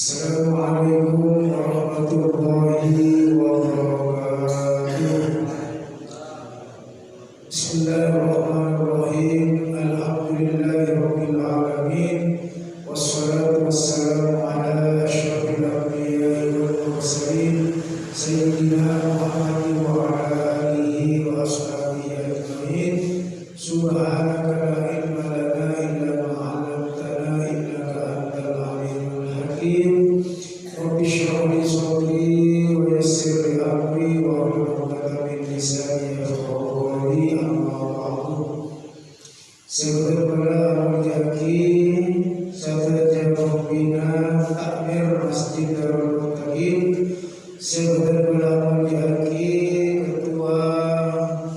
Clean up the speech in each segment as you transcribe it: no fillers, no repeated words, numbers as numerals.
Assalamualaikum warahmatullahi wabarakatuh. Bismillahirrahmanirrahim. Alhamdulillahirabbil alamin. Wassalatu wassalamu ala asyrafil anbiya'i wal mursalin sayyidina Muhammadin wa ala alihi wa ashabihi ajmain. Subhanaka la ilma lana illa ma 'allamtana innaka antal alimul hakim. Rabbi shrah li sadri wa yassir li amri wahlul 'uqdatam min lisani yafqahu qawli. Amma ba'du. Sebenarnya menjadi sahaja pembina takmir Masjid Darul Muttaqin, sebenarnya menjadi ketua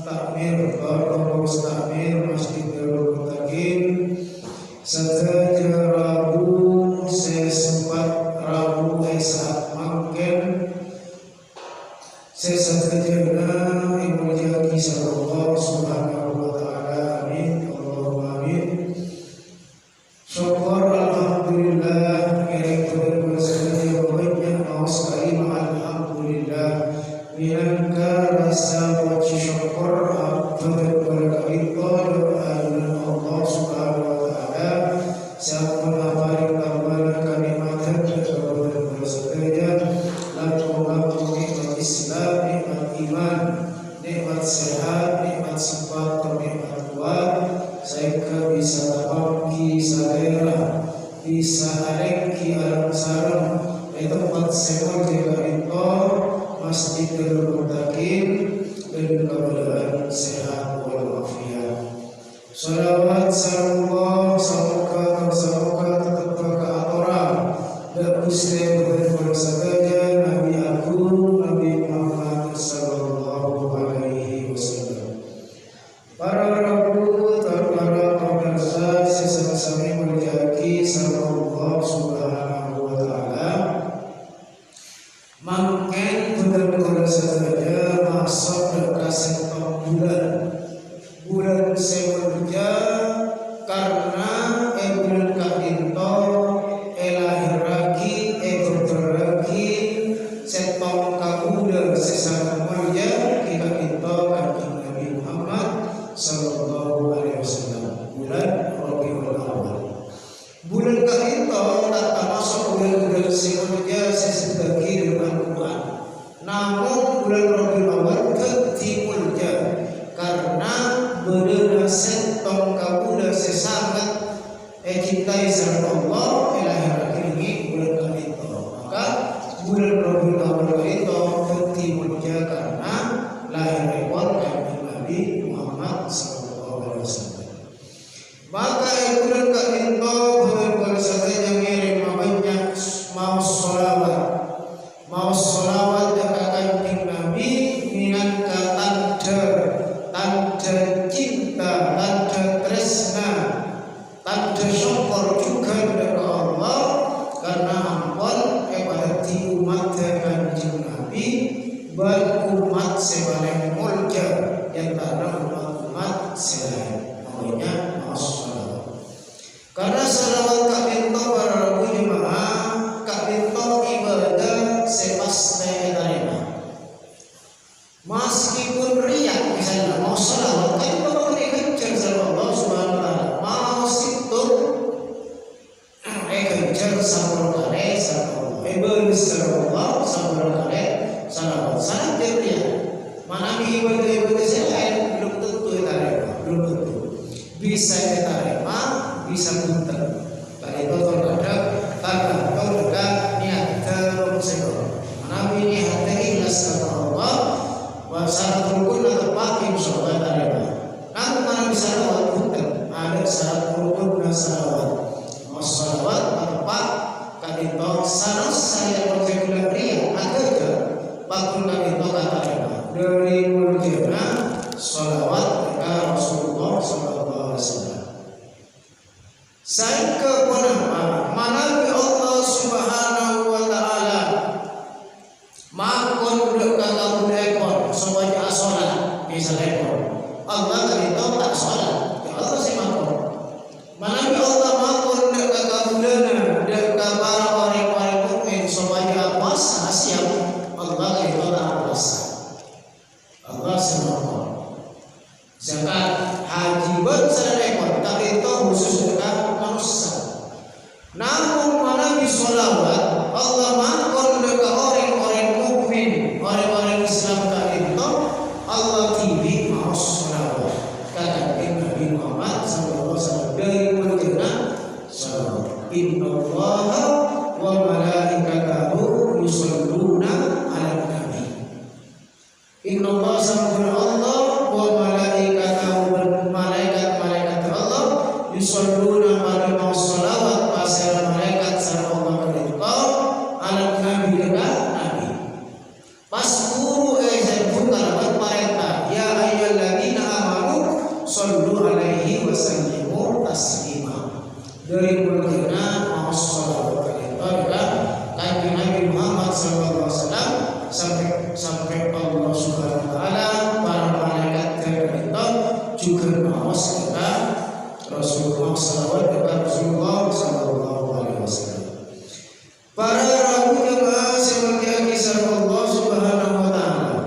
takmir pengurus takmir Masjid Darul Muttaqin. Sahaja Rabu saya sempat Rabu saat mangken saya sahaja ibu jadi sallallahu subhanahu wa ta'ala. Amin Allahumma amin. Syukur alhamdulillah kira-kira bersedia banyak sekali alhamdulillah minangka rasa wajib syukur kepada Allah subhanahu wa ta'ala sampun apari tambah kalimatan kepada bersedia lalu nikmat Islam, nikmat iman, nikmat sehat, nikmat sifat, nikmat kuat. Saya bisa bangki sadera, bisa areki alam sarang di tempat sewa jaga itu Masjid Darul Muttaqin dan keadaan sehat walafiat. Salawat sallallahu semoga tetap keaturan dan muslim bersahaja Nabi Agung Nabi Muhammad sallallahu alaihi wasallam. Para rabu para pemirsa sesama-sama menjadi sallallahu subhanahu wa ta'ala. Mungkin benar-benar saja masuk dekat bulan semenja karena bulan kainto lahir lagi berteragi setong kabuda sesama mulia kita itu kanjeng Nabi Muhammad sallallahu alaihi wasallam. Bulan Rabiul Awal, bulan kainto tak termasuk bulan semenja sesedaki dengan Quran. Namun bulan Rabiul Awal ketimulja karena benar setong kabuda sesangat kita isar Allah lahir ini bulan kainto. Maka bulan Rabiul Awal itu ketimulja karena lahir kanjeng Nabi Muhammad sallallahu alaihi wasallam. Maka bulan kainto benar saja ngirim banyak mau salawat dekat kanjeng Nabi minangka tanda cinta, tanda tresna, tanda syukur juga kepada Allah karena ampun kepada umat kanjeng Nabi berumat sebagai mulja yang tak umat selain namanya masalawat. Karena salawat kabinto para rabu jemaah kabinto ibadah sepasnya tarima. Meskipun riak misalnya mau salawat kabinto kejar sama Allah subhanahu wa ta'ala, mau situ kejar sama Allah bersalawat sama Allah salawat saja dia. Mana ibadah selain belum tentu diterima, belum tentu bisa diterima, bisa punten. Kalau itu terkadang niat terus mana niat ikhlas kata Allah syarat rukun tepat insyaallah diterima. Namun mana bisa lewat punten ada syarat rukun dan salawat. Salawat tepat kadito sanos saya berkenan ria aja bakul kadito kata dari murjana salawat kepada Rasulullah sallallahu alaihi wasallam. Namun Nabi sholawat Allah mangkon dekat orang-orang mukmin, orang-orang Islam kali itu Allah tibi mau sholawat. Kata Nabi Muhammad sallallahu alaihi wasallam dari mulutnya sholawat. Innallaha wa malaikatahu yusholluna 'alan nabi. Innallaha sabuna Allah wa malaikatahu wal malaikat Allah yusholluna 'alan sholawat pasal malaikat sareng Allah mereka 'alan nabi dekat nabi. Pasguru ejabun kalamat perintah ya ayyuhalladzina amanu shollu 'alaihi wa sallimu taslima. Dari mulutnya mau sholawat itu adalah kanjeng Nabi Muhammad sallallahu alaihi wasallam sampai Allah Subhanahu wa taala para malaikat kita juga mau kepada Rasulullah sallallahu alaihi wasallam. Para rabu jemaah sebagai kisah Allah Subhanahu wa taala.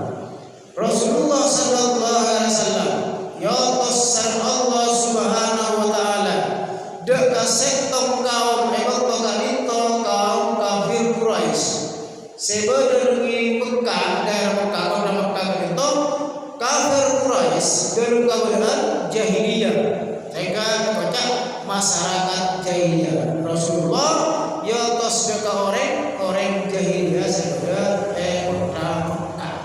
Rasulullah sallallahu alaihi wasallam ya tasar Allah Subhanahu wa taala dak kasetong kaum hebat itu kaum kafir Quraisy. Sebenarnya Mekah daerah Mekah kota Mekah itu kafir Quraisy dalam keadaan jahiliyah. Sehingga kocak masyarakat jahiliyah. Rasulullah ya tos dekat orang jahiliyah sudah kota Mekah.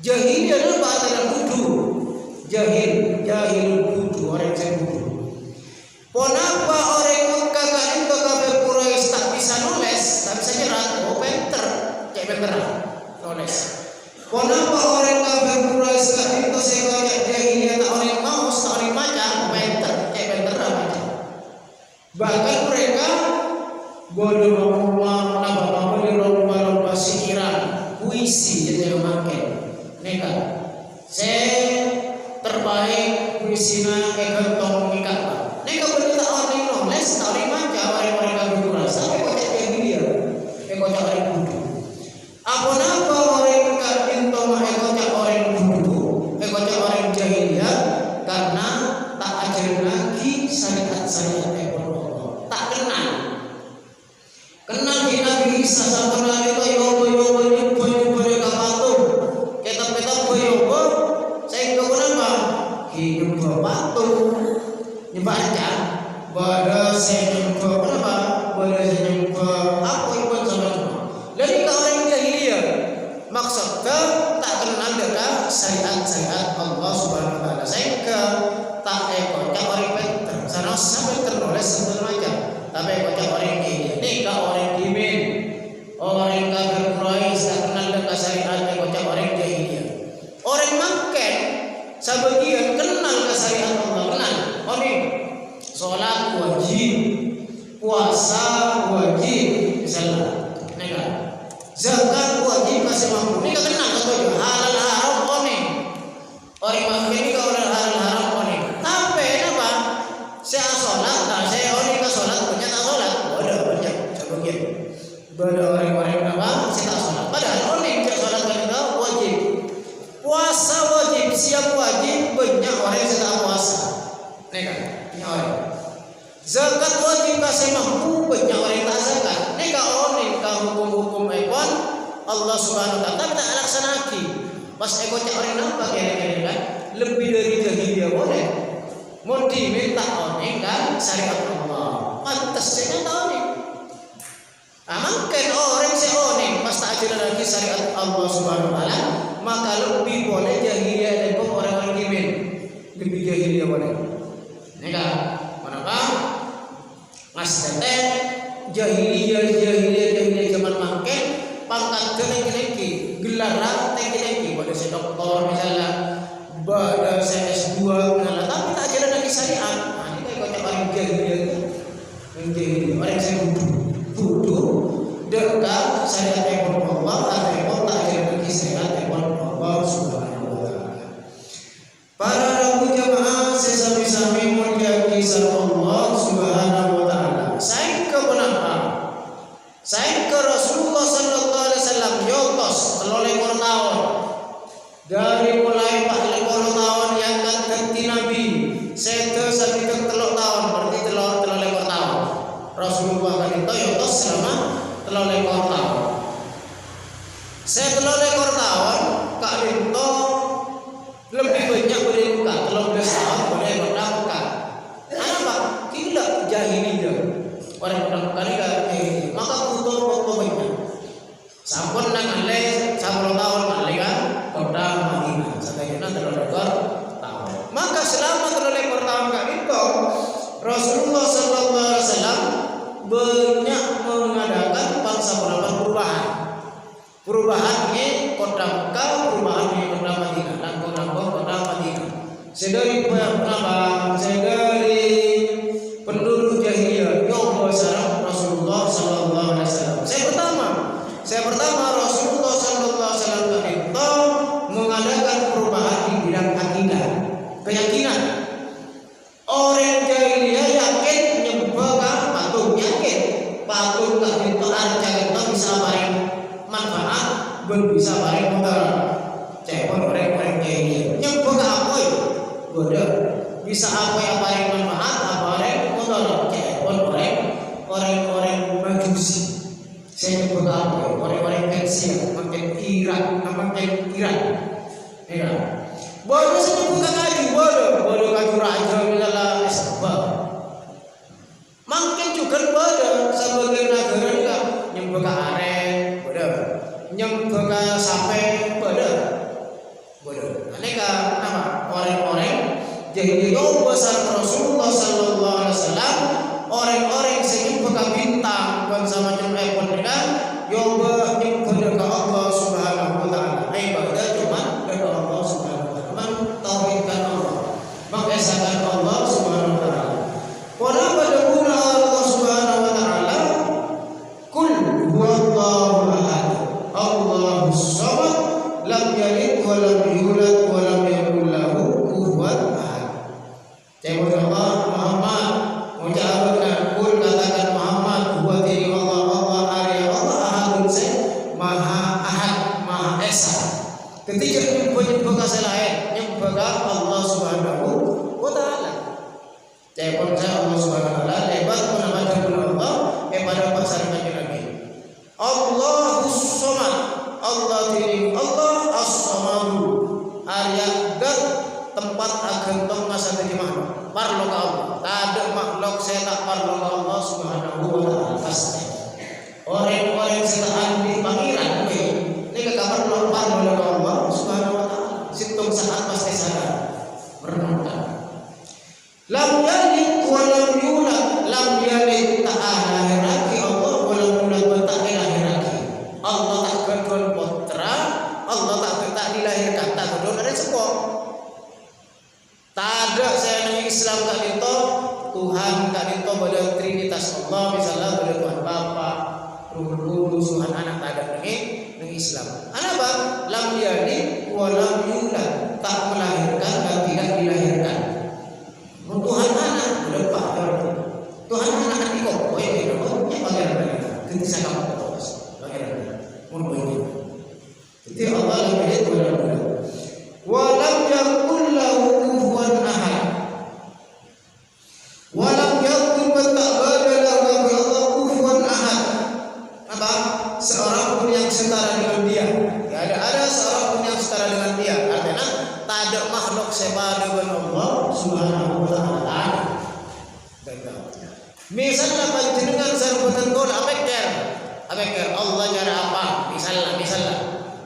Jahiliyah adalah bahasa kudu. Jahil kudu orang yang kudu. Kenapa orang Mekah kan itu kafir Quraisy tak bisa nulis, tak bisa nyerat, cek pinter nulis. Kenapa orang kafir Quraisy kan itu sebagai jahiliyah tak orang mau, tak orang baca, cek pinter baca. Bahkan mereka boleh lomba syiran, puisi jadi memakai. Neka, saya terbaik puisinya kentong ikat. Neka berita orang nulis, tak orang baca, orang kafir Quraisy, tapi kocak jahiliyah, kocak orang kudu. Apa napa orang itu kocak orang kudu, kocak orang jahiliyah karena tak ajarin lagi syariat-syariat Allah. Tak kenal di Nabi Isa sama Nabi itu yobo kapatung. Kita yobo, saya enggak kenapa hidup patung. Nyebaca pada saya kenapa pada saya apa ikut sama semua. Jadi kalau orang jahiliyah maksudnya tak kenal dengan syariat Allah Subhanahu wa taala. Sehingga tak kocak orang pintar. Sana sampai ternulis sebenarnya. Tapi kocak orang jahiliyah. Ini kalau orang kimin, orang kafir Quraisy tak kenal dengan syariat kocak orang jahiliyah. Orang Makkah sebagian kenal ke syariat Allah, kenal. Oh nih, sholat wajib, puasa wajib, misalnya, nih zakat wajib masih mampu. Ini kenal atau halal haram oh nih. Orang Makkah ini kalau halal haram oh nih. Tapi apa? Saya sholat, nah saya orang ke sholat punya tak sholat, banyak sebagian. Ada orang-orang apa? Saya tak sholat. Padahal orang yang sholat kita wajib. Puasa wajib, siap wajib, banyak orang yang tidak puasa. Banyak orang. Zakat wajib kasih mampu, banyak orang yang tak zakat. Neka orang hukum-hukum ekon Allah Subhanahu wa taala tak laksanakan. Pas ekon cak orang nampak kira-kira kan lebih dari jahiliyah boleh. Mau diminta orang kan syariat Allah. Pantasnya tahu nih. Mungkin orang seorang pas tak ajaran lagi syariat Allah Subhanahu wa taala, maka lebih boleh jahiliyah dan orang-orang kimin. Lebih jahiliyah boleh. Neka, kenapa? Mas tete jahiliyah zaman makin pangkat tinggi, gelar tinggi, pada si doktor misalnya, pada si S2 misalnya, tapi tak ajaran lagi syariat. Nah, ini kayak orang jahiliyah, orang saya bodoh dekat syariat Allah atau tak ajaran lagi syariat Allah Subhanahu wa taala. Para rabu jamaah sesami-sami mulia kisah Allah Subhanahu wa taala. Saya ke kenapa? Saya ke Rasulullah sallallahu alaihi wasallam yotos 30 tahun. Dari mulai 40 tahun yang ganti Nabi, saya sampai ke 3 tahun, berarti 30 tahun. Rasulullah kanito yaitu selama 3 tahun. Saya 3 tahun Kak Linto lebih banyak boleh buka 13 tahun boleh berbuka. Kenapa? Gila jahiliyah. Orang berbuka ni kan maka butuh banyak. Sampun nang ale 10 tahun ale kan kota Madinah. Sadayana 3 tahun. Maka selama 3 tahun Kak Linto Rasulullah sallallahu alaihi wasallam banyak mengadakan bangsa perubahan. Perubahan di kota Mekah, perubahan di kota Madinah, dan kota Madinah. Sedari penduduk jahiliyah yang bersama Rasulullah sallallahu alaihi wasallam. Saya pertama Rasulullah sallallahu alaihi wasallam itu mengadakan perubahan di bidang akidah, keyakinan. Orang jahiliyah yakin nyembah patung, yakin patung tak itu arca itu bisa bareng manfaat, bisa bareng mudarat. Cewek orang jahiliyah nyembah apa itu? Bodoh. Bisa apa yang bareng manfaat, apa bareng mudarat. Cewek orang majusi. Saya nyembah apa? Orang Persia, makin Iran. Ya. Bodoh saya buka kaji, bodoh kaji raja misalnya sebab. Mungkin juga bodoh sebagai negara juga nyembah ke aren, bodoh. Nyembah ke sape, bodoh. Aneka nama orang-orang jadi yang besar Rasulullah sallallahu alaihi wasallam, orang-orang yang nyembah ke bintang bukan sama macam pun kan, yang nyembah ke Allah Subhanahu wa taala. Ibadah cuma kepada Allah Subhanahu wa taala. Tauhidkan Allah, mengesahkan Allah Subhanahu wa taala. Kenapa dikuna Allah Subhanahu wa taala? Qul huwallahu ahad, Allahus samad, lam yalid wa lam yulad wa lam yakul lahu kufuwan ahad. Jawab Allah Muhammad, ucapkan qul katakan Muhammad, huwa diri Allah ari Allah ahadun se maha ahad, maha esa. Ketika nyembah selain nyembah Allah Subhanahu wa taala. Jawab Allah Subhanahu wa taala lebat menamakan Allah kepada pasar lagi. Allahus samad, Allah diri Allah as-samadu. Arya gat tempat ageng masa dari makhluk. Parlo ka Allah. Tak ada makhluk saya tak parlo ka Allah Subhanahu wa taala pasti. Orang-orang setaan di pangeran ini ke kamar lo parlo ka Allah Subhanahu wa taala. Situng saat pasti sadar. Merenungkan. Lam yalid wa lam yulad, lam yalid tak lahir lagi Allah, wa lam yulad tak lahir lagi. Allah tak kedon putra, Allah tak dilahirkan, tak kedon ada sepok. Tak ada saya nang Islam tak itu Tuhan tak itu pada Trinitas Allah misalnya pada Tuhan Bapa, Ruh Kudus, Tuhan Anak tak ada nang Islam. Apa? Lam yalid wa lam yulad, tak melahirkan dan tidak dilahirkan. Tuhan anak berdepan Tuhan anak nanti kok yang pangeran ketika kamu terus pangeran murni. Jadi Allah lebih benar. Walam yakul lahu kufuwan ahad. Walam yakul lahu kufuwan ahad. Apa? Seorang pun yang setara dengan dia. Tidak ada seorang pun yang setara dengan dia. Artinya tak ada makhluk sepadan dengan Allah Subhanahu wa taala. Misalnya panjenengan sarbutan gol apeker Allah cara apa? Misalnya.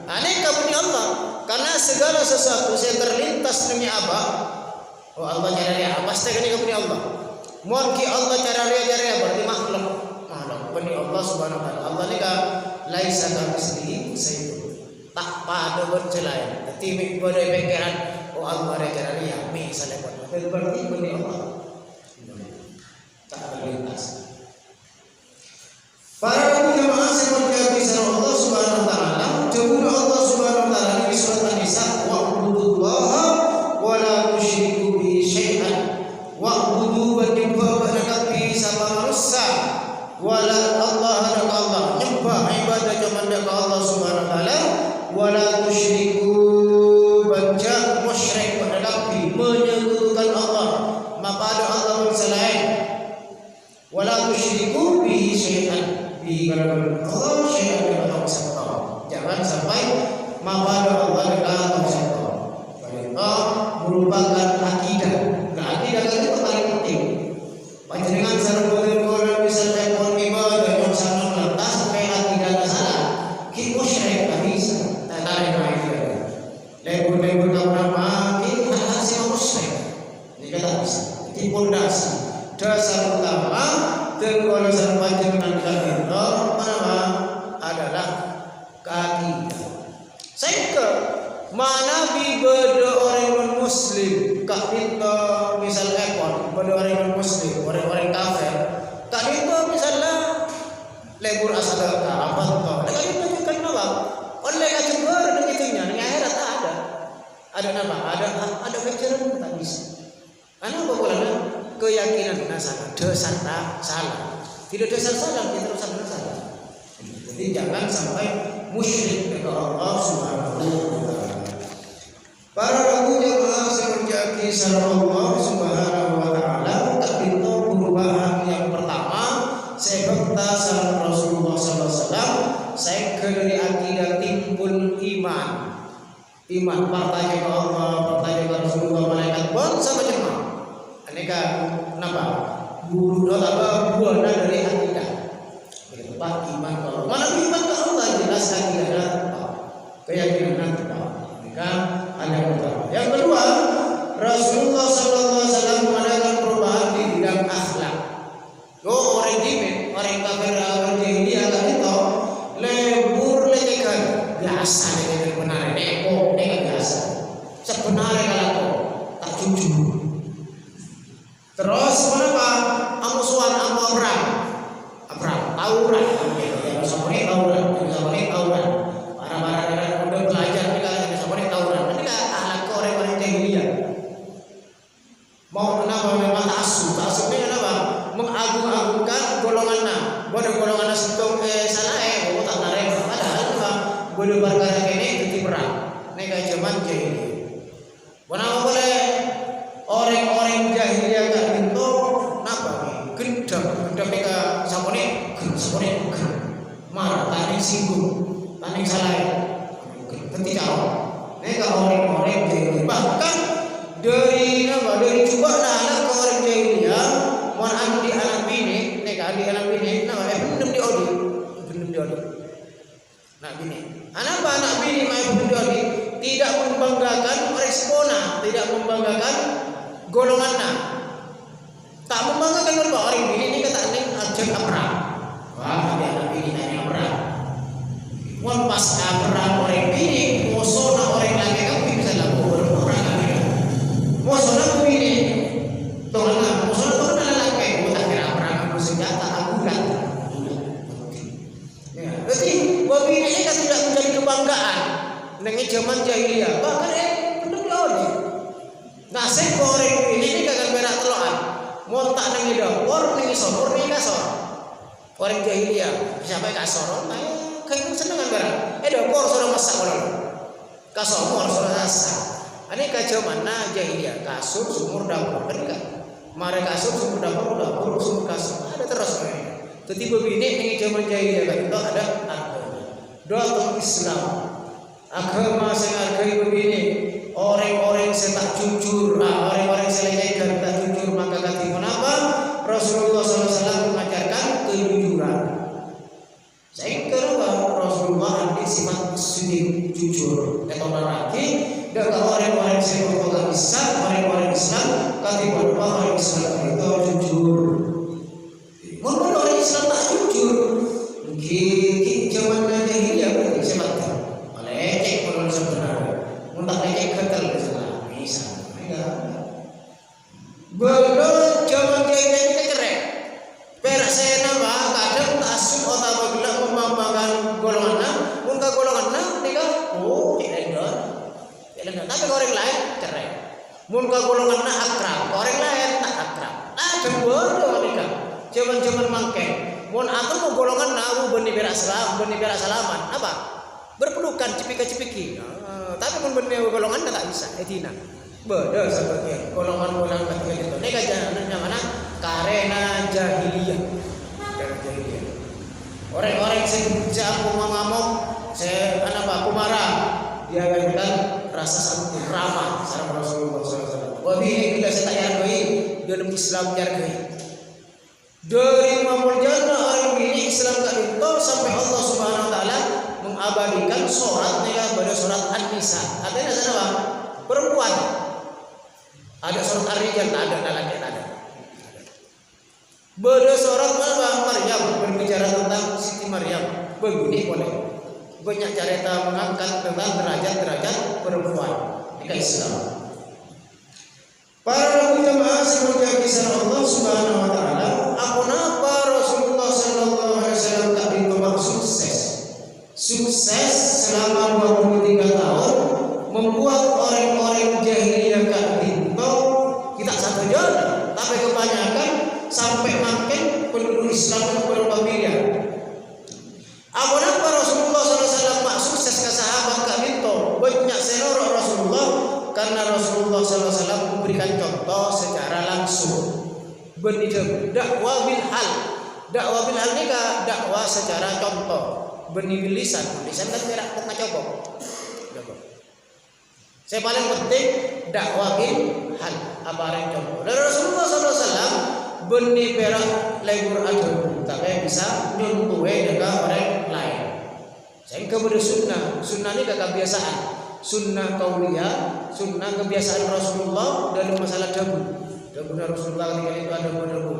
Aneh punya Allah karena segala sesuatu yang terlintas demi apa? Oh Allah cara dia apa? Pasti kan punya Allah. Mungkin Allah cara dia berarti makhluk. Punya Allah Subhanahu wa taala. Allah ni kan laisa kamitslihi syai'un. Tak pada bercelain. Tapi pada pikiran oh Allah ada cara dia. Misalnya berarti punya Allah. Tak terlintas. Para jemaah seperti kisah Allah Subhanahu wa taala, jawab Allah Subhanahu wa taala di surat An-Nisa, wa'budullaha wa la tusyriku bihi syai'an. Wa'budu wa nyembah bi sama manusia. Wa la Allah ada Allah, nyembah ibadah cuma kepada Allah Subhanahu wa taala, wa la tusyriku baca musyrik pada menyekutukan Allah, maka ada Allah selain. Wala tusyriku bihi di kalau Allah syai'an atau sektor. Jangan sampai mabada Allah dengan sektor. Itu merupakan akidah. Nah, akidah itu paling penting. Panjenengan sareng boten bisa telepon ibadah yang sangat lantas sampai akidah salah. Ki musyrik tak bisa. Tak tarik akidah. Lebur-lebur nama ki hasil musyrik. Ini tak bisa. Ini pondasi. Dasar utama dan kalau sareng panjenengan kita adalah akidah. Saya mana beda orang non muslim kak itu misal ekor pada orang non muslim orang kafir kak itu misalnya lebur asal apa tuh kak itu juga kenapa oleh kacebar dengan itunya dengan akhirat ada nama ada pikiran tak bisa karena apa boleh keyakinan nasana dasar salah tidak dasar salah kita terus salah jadi jangan sampai musyrik kepada Allah Subhanahu wa taala. Para ragu jemaah semenjak kisah Allah Subhanahu wa taala tak pintu perubahan yang pertama sebab tasar Rasulullah sallallahu alaihi wasallam saya dari akidah timbul iman partai ke Allah partai ke Rasulullah malaikat pun sama jemaah aneka kenapa buruh apa buah dari akidah tempat iman ke Allah mana iman ke Allah jelas akidah keyakinan kita mereka ada yang pertama. Yang kedua, Rasulullah SAW mengadakan perubahan di bidang akhlak. Orang jimin, orang kafir, orang jahiliyah kan itu lebur lekekan biasa dengan benar, neko dengan biasa. Sebenarnya kalau tak jujur. Terus kenapa? Amusuhan Abraham, Taurat, yang sampai Taurat, Para udah belajar kita sampai Taurat. Mau kenapa memang tasubnya kenapa mengagung-agungkan golongannya bodoh golongannya sentuh sana tak narik padahal apa bodoh perkara ini itu perang nega zaman jahiliyah kenapa boleh orang-orang jahiliyah gak itu kenapa gendam mereka sapone marah tanding singgung tanding salah ketika nega orang-orang jahiliyah bahkan dari coba anak ke orang jahiliyah mau anu di anak bini neka di anak bini belum diodi nah bini anak bini belum diodi tidak membanggakan respona tidak membanggakan golongannya tak membanggakan orang bini ini kata ning ajak perang wah di anak bini nanya perang mau pas perang orang bini musuhna orang lagi kamu bisa lakukan perang musuhna bini tolong musuhna lagi tak kira perang senjata agulat ya berarti bini ini kan tidak menjadi kebanggaan dengan zaman jahiliyah bahkan belum diodi nasib orang ini kan berak teloan mau tak nengi dapur nengi sopur nengi kasor orang jahiliyah sampai kasor nah kayak seneng kan berak dapur sudah masak orang kasor sudah masak ini zaman jahiliyah kasur sumur dapur kan mare kasur sumur dapur sumur kasur ada terus jadi begini ini zaman jahiliyah kan itu ada doa Islam agama yang hargai begini orang-orang yang tak jujur orang-orang yang selesai tak jujur maka ganti kenapa Rasulullah SAW mengajarkan kejujuran saya kira Rasulullah ada sifat sujud jujur atau lagi dan orang-orang yang merupakan orang-orang Islam ketika orang Islam itu jujur mungkin orang Islam tak jujur mungkin zaman jahiliyah berarti sebabnya lecek kalau sebenarnya untuk lecek ketel bisa belum zaman jahiliyah kita cerai perak saya nama kadang tak asum atau apabila membanggakan golongan muka golongan mereka tidak tapi orang lain cerai muka golongan akrab orang lain tak akrab dan bodoh mereka zaman mangke mun atau mau golongan nawu benih berak salaman apa berpelukan cipika-cipiki tapi mun benih golongan tak bisa etina bodoh sebagai golongan ketiga itu mereka jangan mana karena jahiliyah Orang-orang saya aku mau ngamuk, aku marah, dia akan rasa sangat ramah sama Rasulullah SAW. Wabihi bila saya tak yargai dalam Islam yargai. Dari mamul jannah orang ini Islam tak dinto sampai Allah Subhanahu Wa Taala mengabadikan surat mereka pada surat An-Nisa. Artinya apa? Perempuan. Ada surat Ar-Rijal, tak ada laki tak ada. Pada surat Maryam berbicara tentang Siti Maryam. Begini boleh. Banyak cerita mengangkat tentang derajat-derajat perempuan di Islam. Para jemaah semoga kisah Allah Subhanahu Wa Taala. Apa Rasulullah Sallallahu Alaihi Wasallam tak ditolak sukses. Sukses selama 23 tahun membuat orang-orang jahiliyah tak ditolak. Kita satu jalan, tapi kebanyakan sampai makin penduduk Islam yang berapa miliar. Apa Rasulullah SAW mak sukses ke sahabat Kak Binto banyak senorok Rasulullah karena Rasulullah SAW memberikan contoh secara langsung. Benih dakwah bil hal. Dakwah bil hal ni dakwah secara contoh. Benih lisan kan berak pokok coba. Saya paling penting dakwah bil hal. Apa yang contoh. Dan Rasulullah SAW benih perak lebur aduh tapi bisa nyuntuhe dengan orang lain. Saya kepada sunnah ini kebiasaan, sunnah kauliyah, sunnah kebiasaan Rasulullah dalam masalah dagu Rasulullah ketika itu ada dagu.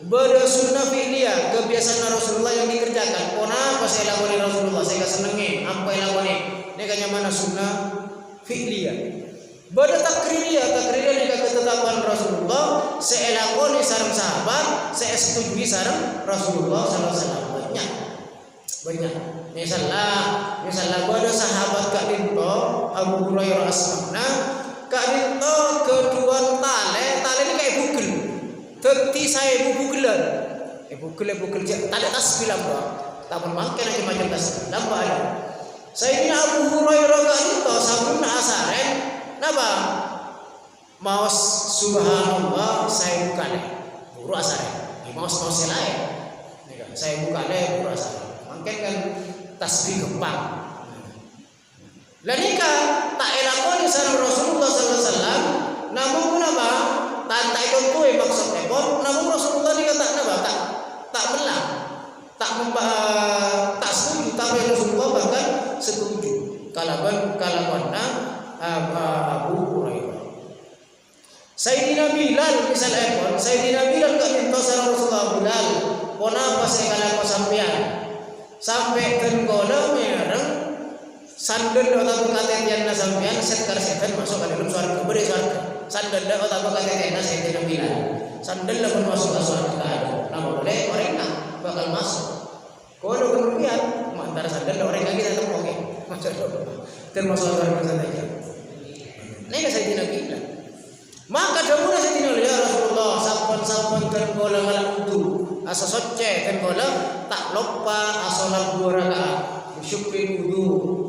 Pada sunnah fi'liyah kebiasaan Rasulullah yang dikerjakan. Kenapa saya lakukan Rasulullah? Saya senengi apa yang lakukan ini kayaknya mana sunnah fi'liyah. Pada takririyah ni ketetapan Rasulullah saya lakoni sareng sahabat, saya setujui sareng Rasulullah SAW banyak. Misalnya pada sahabat Kak Dinto Abu Hurairah asmana Kak Dinto kedua tali ini kayak bugel. Teti saya bugelan. Bugel tali tasbih lamba. Tapi makin aja macam tasbih lamba aja. Saya ini Abu Hurairah Kak Dinto sabun asaren. Napa? Maos subhanallah saya bukan buru asar. Maos lain. Saya bukan buru asar. Mungkin kan tasbih gempang. Lanika tak elakoni sareng Rasulullah sallallahu alaihi wasallam namun kenapa? Tak contoh maksudnya pun namun Rasulullah ni kata napa? Tak belah. Tak setuju tapi Rasulullah bahkan setuju. Kalaban Abu Hurairah. Sayyidina Bilal misalnya pun Sayyidina Bilal gak minta sareng Rasulullah Bilal. Kenapa saya kalau sampean sampai tenggola mereng sandal atau katen sampean setkar setan masuk ke dalam surga beri surga. Sandal atau katen Sayyidina Bilal. Sandal pun masuk ke surga. Nah boleh orang bakal masuk. Kalau kemudian antara sandal orang kita tetap oke. Termasuk surga saja. Ini Sayyidina Bilal. Maka dahulu Sayyidina ya Rasulullah sampun tergola malam wudu. Asa socce tergola tak lupa asolat 2 rakaat. Syukri wudu.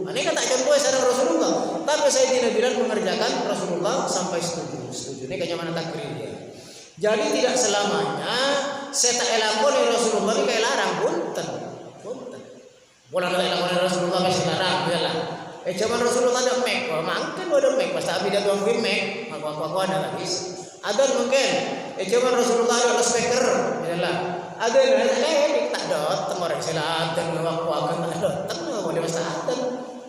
Ini kan tak contoh sareng Rasulullah. Tapi Sayyidina Bilal mengerjakan Rasulullah sampai setuju. Ini kenyamanan takrir dia. Jadi tidak selamanya saya tak elakoni Rasulullah ini kayak larang punten. Bola tak elakoni Rasulullah kayak larang biarlah. Zaman Rasulullah ada mic, mungkin ada mic, pas tapi dia tuang mic, aku ada habis. Ada mungkin, zaman Rasulullah ada speaker, inilah. Ada yang tak dot, temor silat dan waktu akan tak dot, tak boleh masa ada,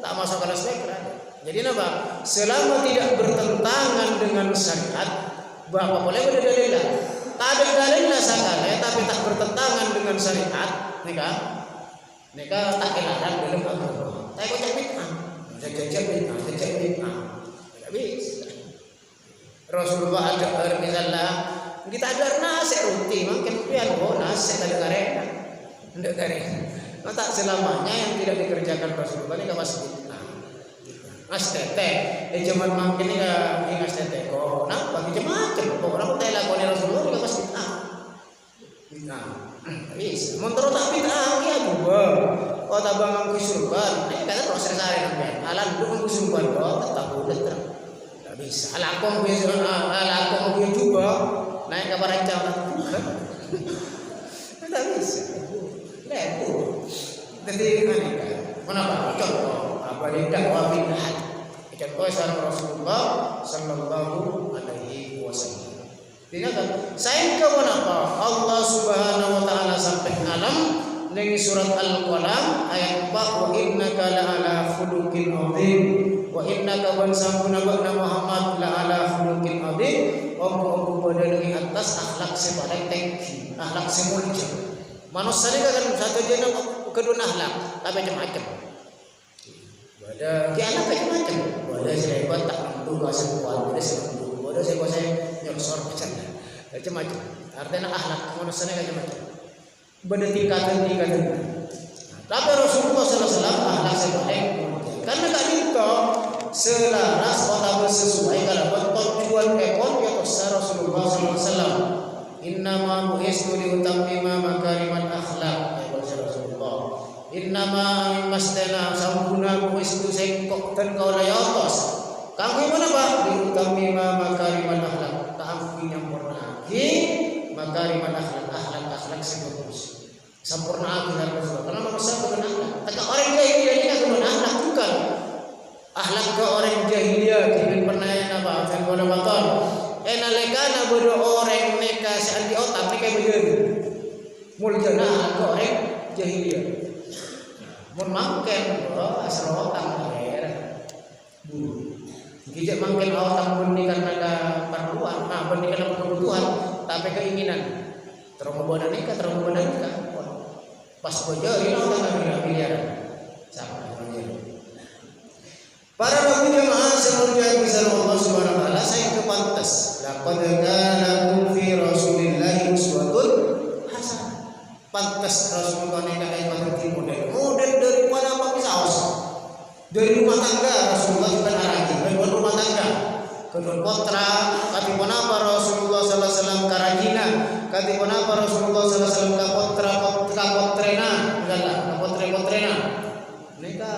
tak masuk kalau speaker ada. Jadi apa? Selama tidak bertentangan dengan syariat, bapak boleh berdalil. Tak ada dalilnya sekali, tapi tak bertentangan dengan syariat, nikah tak dilarang dalam agama. Saya kocak bid'ah. Jajak bid'ah. Tidak bisa. Rasulullah ada misalnya kita ada nasi roti, mungkin pian nasi tak ada tidak karena tak selamanya yang tidak dikerjakan Rasulullah ini kawas bid'ah. Ngas teteh, zaman makin ini ngas teteh. Oh, nak bagi macam-macam. Orang pun tak lakoni Rasulullah ini kawas bid'ah. Bisa. Montoro tak bid'ah ya juga. Oh tabang angku surban, ini kata proses hari namanya. Alam dulu angku surban, tetap udah tak bisa. Alakong punya juga, naik ke parancang tak bukan. Tak bisa. Lepo. Jadi kenapa? Contoh apa dakwah bid'ah. Contoh saran Rasulullah sallallahu alaihi wasallam. Ingat, saya kenapa Allah Subhanahu wa taala sampai alam ning surat Al-Qalam ayat 4 wa innaka la'ala khuluqin adzim wa innaka bansabuna ba'da Muhammad la'ala khuluqin adzim om pada di atas akhlak sepadan tinggi akhlak semulja manusia ni kan satu jenis kedua akhlak tapi macam-macam ada di anak macam-macam ada saya buat tak mampu bahasa kuat ada saya mampu ada saya kuasa nyorsor macam-macam artinya akhlak manusia ni macam-macam bertingkatan. Tapi Rasulullah SAW akhlak sebaik karena tadi itu selaras atau sesuai kalau tujuan ekor yaitu Rasulullah SAW. Innama bu'istu liutammima makarimal akhlak ya Rasulullah. Innama mastana sampuna bu'istu sengkok dan kau layatos. Kamu mana Pak? Liutammima makarimal akhlak. Tak punya pernah. Makarimal akhlak sebagus. Sempurna akhlak Rasulullah. Karena manusia bukan akhlak. Tapi orang jahiliyah ini bukan akhlak bukan. Akhlak ke orang jahiliyah tidak pernah yang apa? Jangan bodoh batal. Nalekana bodoh orang neka seandi otak neka begini. Muljana akhlak ke orang jahiliyah. Mun mangken asal otak daerah. Kijak mangken otak benih karena perluan, benih karena kebutuhan, tapi keinginan. Terus nikah. Pas bojo ini orang miliaran. Sama para nabi jemaah semuanya besar Allah Subhanahu wa taala saya kepantas. Laqad kana lakum fi Rasulillahi uswatun hasanah. Pantas Rasulullah ini kayak model daripada apa saus. Dari rumah tangga Rasulullah bukan arahnya, dari rumah tangga. Kedua potra, kati apa Rasulullah sallallahu alaihi wasallam karajina, kati apa Rasulullah sallallahu alaihi wasallam kapotrena, enggak kapotrena. Mereka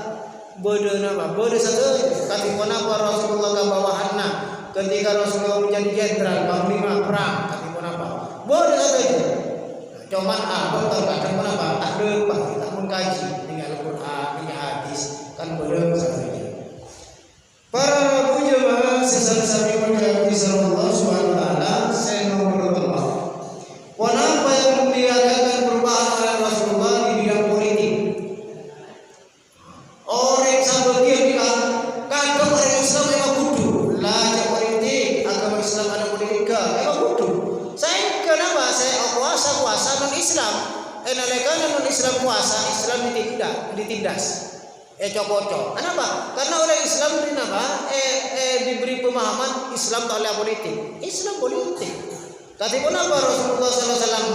bodoh nama, bodoh satu. Kati apa Rasulullah kabawahanna, ketika Rasulullah menjadi jenderal panglima perang, kati apa? Bodoh satu itu. Cuman betul kadang apa? Ada pak kita pun kaji, tinggal Quran, tinggal hadis, kan bodoh satu itu. Para jemaah sesama menjadi Allah Subhanahu wa taala saya Allah. Kenapa yang membiarkan perubahan oleh Rasulullah di bidang politik? Orang sampai dia kagak orang Islam memang kudu belajar politik, agama Islam ada politika memang kudu. Saya kenapa saya kuasa non Islam? Non Islam kuasa Islam ditindas. Cocok. Kenapa? Karena oleh Islam ini apa? Diberi pemahaman Islam tak oleh politik. Islam politik. Tapi kenapa Rasulullah SAW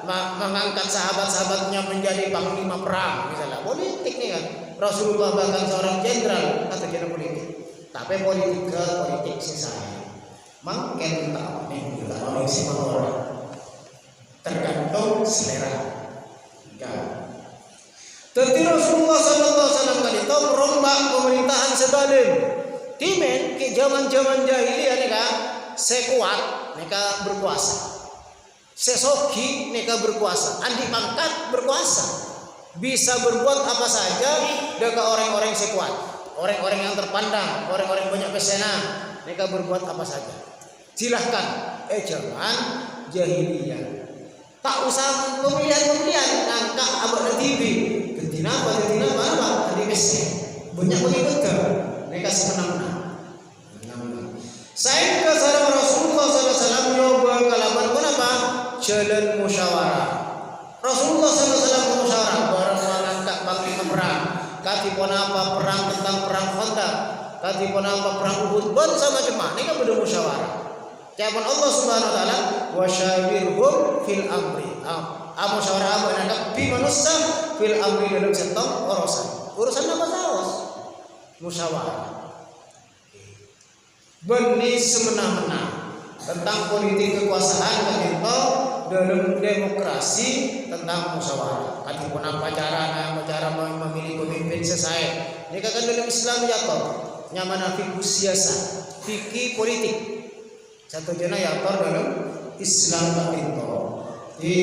mengangkat sahabat-sahabatnya menjadi panglima perang misalnya politik nih kan? Rasulullah bahkan seorang jenderal atau jenderal politik. Tapi politik saya. Makin tak nih oleh semua orang. Tergantung selera. Tapi Rasulullah SAW kali itu merombak pemerintahan sedalim. Timen ke zaman jahiliyah mereka sekuat mereka berkuasa. Sesoki mereka berkuasa. Andi pangkat berkuasa. Bisa berbuat apa saja dengan orang-orang sekuat. Orang-orang yang terpandang, orang-orang banyak pesena, mereka berbuat apa saja. Silahkan. Jangan jahiliyah. Tak usah pemilihan angkat abad TV. Ketina apa? Tadi mesej. Banyak pengikutnya. Mereka semena-mena. Saya ke sarang Rasulullah SAW nyoba kalaban kenapa? Jalan musyawarah. Rasulullah SAW musyawarah barang mengangkat panglima perang. Kati pun apa perang tentang perang Khandaq. Kati pun apa perang Uhud. Buat sama cuma. Ini kan berdua musyawarah. Tiapun Allah Subhanahu wa taala wasyawirhum fil amri. Musyawarah apa nak bi manusia fil amri dalam sentong urusan apa saus? Musyawarah. Benih semena-mena tentang politik kekuasaan kan itu dalam demokrasi tentang musyawarah. Kati pun apa cara memilih pemimpin sesuai. Ini kan dalam Islam jatuh. Nyamana fikih siasat, fikih politik. Satu jenis yang dalam Islam itu di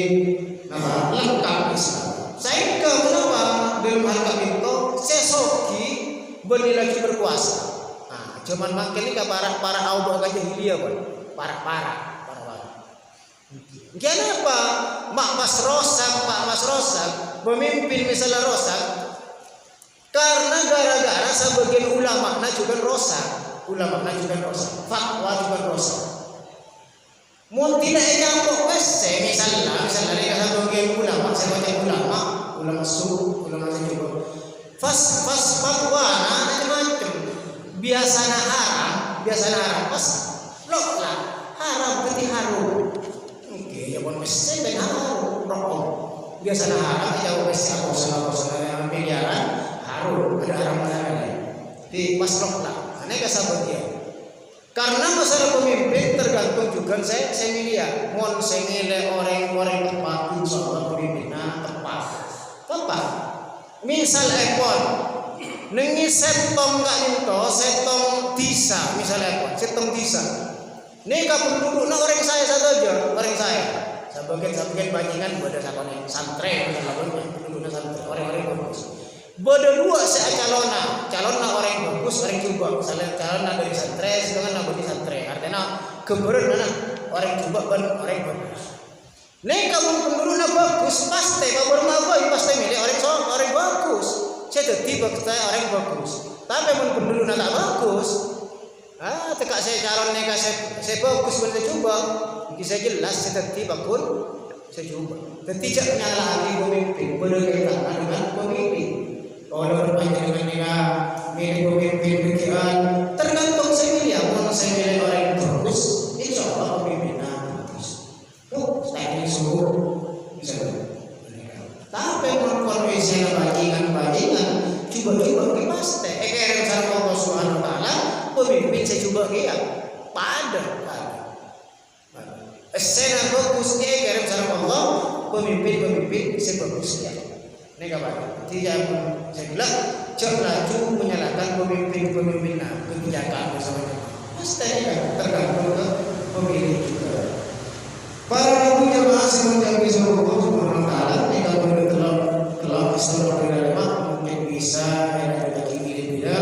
nama lengkap Islam. Saya beli lagi berkuasa. Nah, cuman makin ini para awal jahiliyah pun, para. Kenapa Pak Mas Rosak memimpin misalnya Rosak? Karena gara-gara sebagian ulama juga rosak, fatwa juga rosak. Mau tidak campur misalnya mereka sebagian ulama juga. Fas fatwa macam biasanya haram pas lok lah haram berarti haram. Oke, ya pun mesti dan haram rokok. Biasanya haram jauh mesti aku sana miliaran haram ada haram di pas lok lah. Aneh kesabaran. Karena masalah pemimpin tergantung juga saya milih. Mon saya milih orang tepat insyaallah pemimpinnya tepat. Misal ekon nengi setong gak ninto setong disa misalnya ekon setong disa. Nih penduduknya orang saya saja sebagian bajingan pada sakone santri penduduknya santri orang-orang bagus. Bodo dua saya calonna orang bagus orang coba misalnya calonna dari santri sedangkan dari santri artinya keberon orang coba orang bagus. Nek kamu penduduknya bagus pasti kabar mabai pasti milih orang bagus. Saya tiba orang bagus. Tapi penduduknya tak bagus. Tekak saya calon neka saya bagus benar coba. Bisa jelas saya tiba pun saya coba. Tidak menyalahi pemimpin berkaitan dengan pemimpin. Kalau berpanjang dengan milih pemimpin pikiran tergantung saya milih. Kalau saya milih orang yang bagus, insya Allah pemimpinnya bagus. Saya ini sungguh bisa. Tapi kalau saya bajingan, coba pasti. Kerana cara Allah Subhanahu Wa Taala pemimpin saya coba dia pada. Saya bagus kerana cara Allah pemimpin saya bagus dia. Ini kabar. Tidak saya bilang jangan laju menyalahkan pemimpin kebijakan bersama. Pasti tergantung pemilih juga. Para jemaah semuanya bisa berhubung Subhanahu Wa Taala jika kelak istilah beragama mungkin bisa ada lagi bila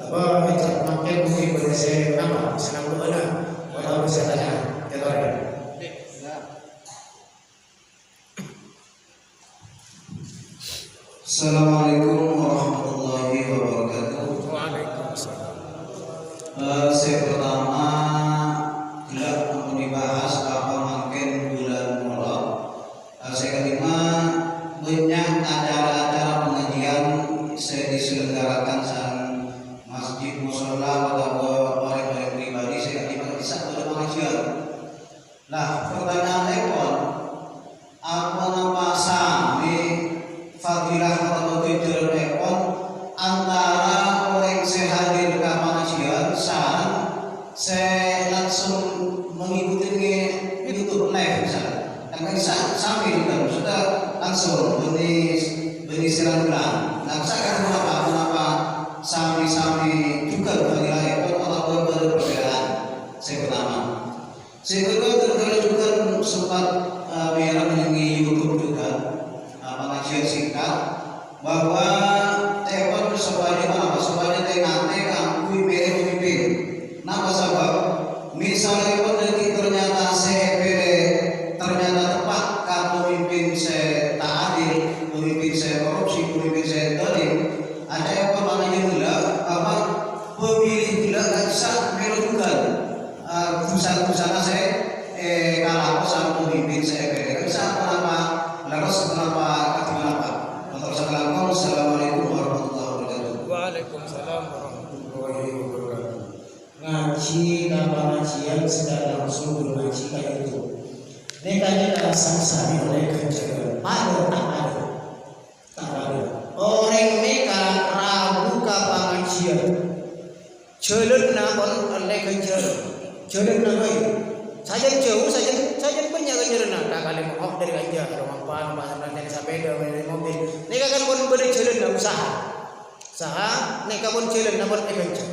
apa macam makin mungkin bersih nama senang doa walau saya tanya kita Assalamualaikum warahmatullahi wabarakatuh. Waalaikumsalam. Saya pertama tidak mau dibahas apa makin bulan Muharram. Saya kelima banyak acara-acara pengajian saya diselenggarakan saat masjid musola atau orang-orang pribadi saya kelima bisa pengajian. Nah pertanyaan ekor apa nama sami fadilah atau kejuran ekor antara orang saya hadir ke pengajian saat saya langsung mengikuti YouTube live misalnya, dan bisa sambil dan sudah langsung beri siaran ulang. Nah, saya kenapa sami juga fadilah ekor atau berbedaan. Saya pertama. Saya kedua juga sempat menyenangi YouTube juga pengajian singkat bahwa ekor sebanyak tengah aku pemimpin. Kenapa sebab misalnya nanti ternyata CPD ternyata tepat kalau pemimpin saya tak adil, pemimpin saya korupsi, pemimpin saya dolim, ada yang pemanajemen gula apa pemilih gula tak bisa meludukan pusat-pusatnya saya kalah sama pemimpin saya bisa kenapa Assalamualaikum warahmatullahi wabarakatuh. Waalaikumsalam warahmatullahi wabarakatuh. Ngaji pengajian secara langsung mengaji kayak itu. Nekanya adalah sang-sang oleh kejagaan. Tak ada. Orang mereka ragu ke pengajian. Jalan nakon oleh kejagaan. Jalan nakon. Saja jauh saja banyak kejagaan. Tak kali mau dari kerja, rumah pan, dari sepeda, dari mobil. Neka kan pun beri jalan nak usaha. Neka pun jalan nak pun kerja.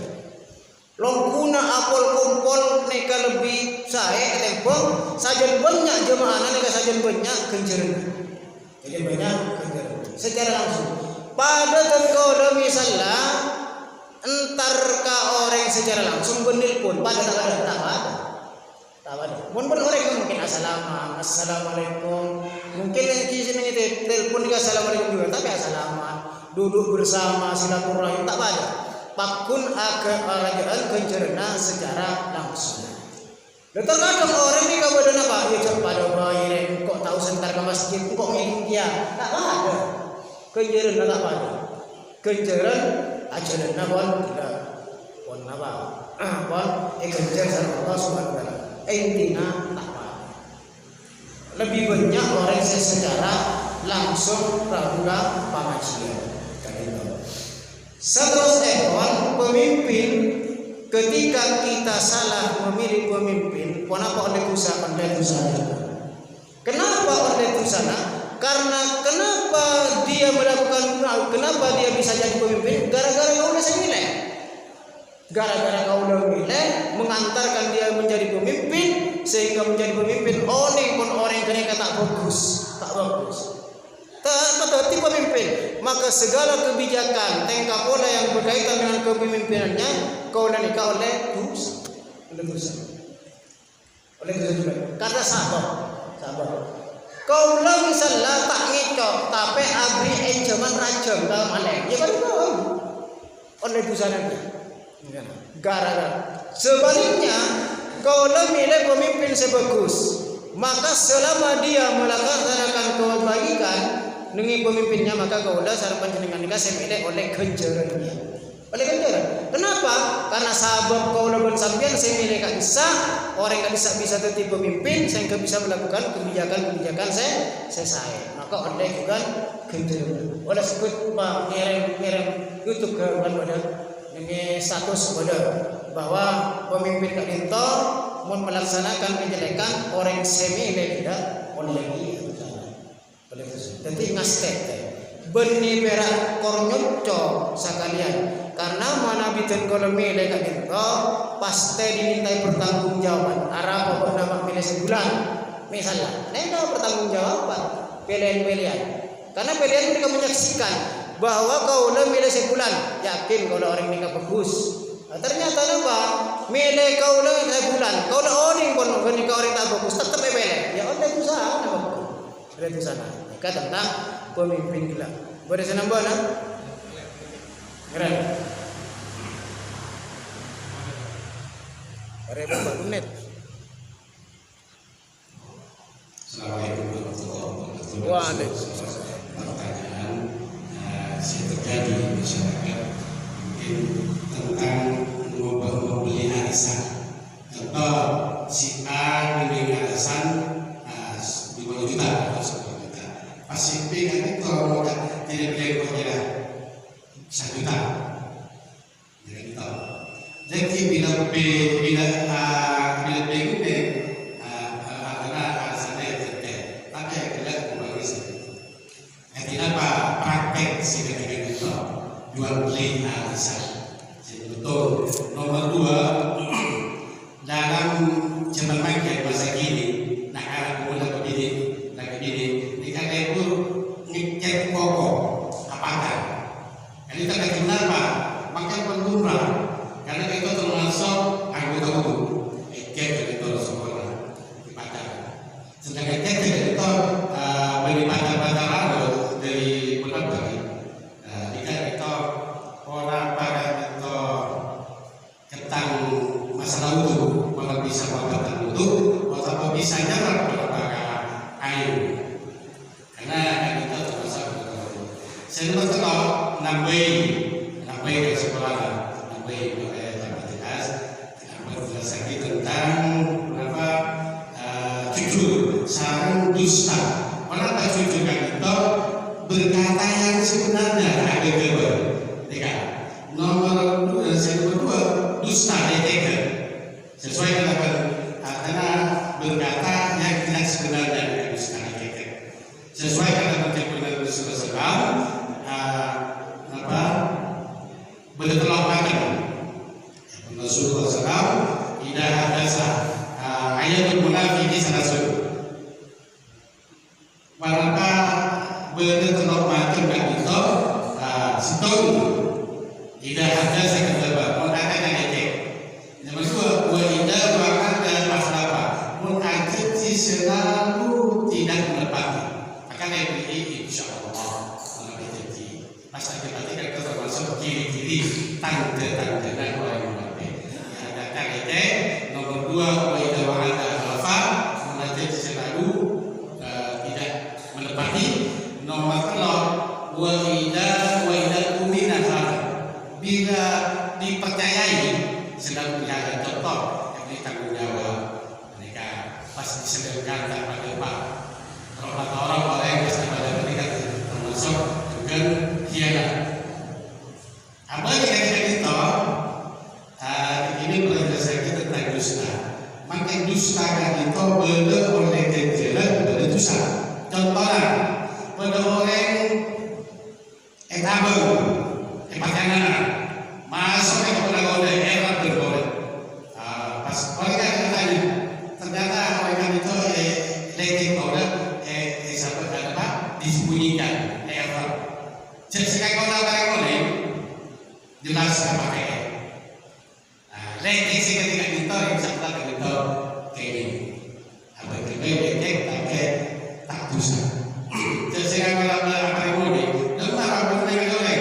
Longkuna apol kumpul neka lebih saya tempong saja banyak jemaah neka saja banyak kejagaan. Jadi banyak kejagaan. Secara langsung. Pada terkoda misalnya entar ka orang secara langsung menelpon pada tak ada. Mun orang mungkin assalamualaikum. Mungkin yang di sini telepon juga assalamualaikum juga, tapi assalamualaikum. Duduk bersama silaturahim tak ada. Pakun kerajaan kencerna secara langsung. Terkadang orang ni kau ada apa? Ya cak pada bayi kok tahu sentar ke masjid kok ngikut dia. Tak ada. Kencerna tak ada. Kenceran ajaran nabon tidak. Pon apa? Pon kencer sama Allah Subhanahu wa taala. Intinya tak apa. Lebih banyak orang secara langsung praduga pamajian. Seterusnya pemimpin, ketika kita salah memilih pemimpin, kenapa oleh dosa Kenapa oleh dosa? Karena kenapa dia melakukan, kenapa dia bisa jadi pemimpin? Gara-gara kau udah semilai. Gara-gara kau udah milih mengantarkan dia menjadi pemimpin, sehingga menjadi pemimpin orang kena tak bagus. Tak pemimpin, maka segala kebijakan tingkah pola yang berkaitan dengan kepemimpinannya kau dan nikah oleh dosa juga. Karena sabar. Kau lah misalnya tak ngicok, tapi abri enjaman rajam dalam alek, ya kan kau oleh dosa nanti. Gara-gara sebaliknya kau lah milih pemimpin sebagus, maka selama dia melaksanakan kebaikan dengan pemimpinnya, maka kau lah sarapan jenengan nikah semilih oleh kencerannya. Kenapa? Karena sabab kau lah sampean semilih kak bisa orang kak bisa tetap pemimpin, sehingga bisa melakukan kebijakan saya. Maka oleh bukan kenceran. Oleh sebut pak ngerem YouTube ke pada ini status pada bahwa pemimpin kak itu mau melaksanakan kejelekan orang semilih tidak oleh jadi ngastet benih perak kornyocok sekalian karena mana bikin koloni dekat itu pasti dimintai pertanggungjawaban arah pokok nama pilih sebulan misalnya nenda pertanggungjawaban pilihan karena pilihan mereka menyaksikan bahwa kau udah milih sebulan yakin kalau orang nikah bagus ternyata apa milih kau udah sebulan kau udah orang nikah orang tak bagus tetap milih ya udah itu sana ada di sana tentang pemimpin gila. Boleh saya nambah nak? Keren. Berapa menit? Assalamualaikum warahmatullahi wabarakatuh. Waalaikumsalam. Pertanyaan yang terjadi di masyarakat mungkin tentang membeli arisan atau si A membeli arisan 50 juta pasti kan itu kalau tidak beli kira 1 juta jadi bila beli itu karena alasannya tertentu tapi kita kembali sih apa praktek sih ketika itu jual beli arisan jadi betul. Nomor 2 dalam zaman makin masa kini anak muda begini dikata itu ngecek pokok apakah jadi tak kenapa makan pengguna karena itu termasuk anggota umum cek itu sekolah di pacar sedangkan cek itu beli pacar dari bulan bagi jika itu orang pada itu tentang masalah itu kalau bisa mengatakan itu atau bisa jalan air karena kita terpaksa saya berkata nambah ke sekolah nambah jelas sakit tentang apa jujur sarang dusta orang tak jujur kan itu berkata yang sebenarnya ada kedua nomor 2 dusta deteken sesuai dengan karena berkata yang tidak sebenarnya sesuai dengan pertimbangan Rasulullah bertolak belakang Rasulullah SAW tidak ada ayatul munafiki sanasul maka bertolak belakang dan itu setahun Ida hadasa kadzaba, mun akan ngecek. Nomor dua, wa ida wa'ada akhlafa, mun akan selalu tidak menepati. Akan ini insyaallah menepati. Masa kita tidak termasuk ciri-ciri tanda-tanda orang munafik. Ada ngecek. Nomor dua, wa ida wa'ada akhlafa, mun akan selalu tidak menepati. Nomor tiga, wa ida kumina bila dipercayai sedang menjaga contoh yang ditanggung jawab mereka pas disedangkan tak pada pak kalau kata orang yang bisa pada mereka termasuk juga hianat apa yang kita kita ini belajar tentang dusta maka dusta kan itu beda oleh kejelas beda dusta contohnya pada orang yang tabung pasangan masuk ke kepada era bergolek. Pas mereka tanya, ternyata mereka itu letting order sampai apa disembunyikan era. Jadi sekarang kalau orang golek jelas apa kayak. Letting sih ketika kita yang sampai kita kayak apa itu letting pakai tak dosa. Jadi sekarang kalau orang golek, kenapa orang golek?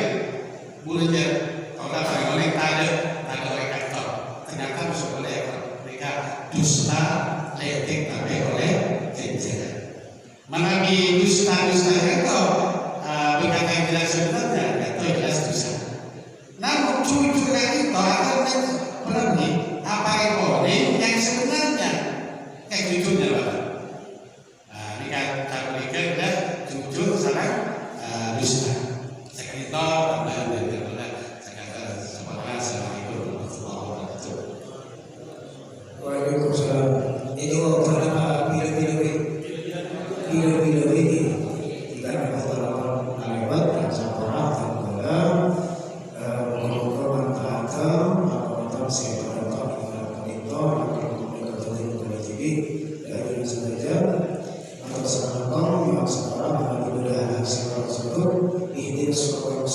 Mulanya kalau dapat oleh ada oleh kantor ternyata masuk oleh mereka dusta letting tapi oleh kejaran mengambil dusta itu berkata yang tidak sebenarnya itu jelas dosa namun jujur itu akan melalui apa yang boleh yang sebenarnya kayak jujurnya Bapak ini kata mereka sudah jujur sarang dusta sekali itu Waalaikumsalam. Ini beberapa video-video ini kita akan lewat dan sampaikan kepada pengukuran atau siapa itu dari saja atau sekarang yang sekarang sudah hasil tersebut ini sudah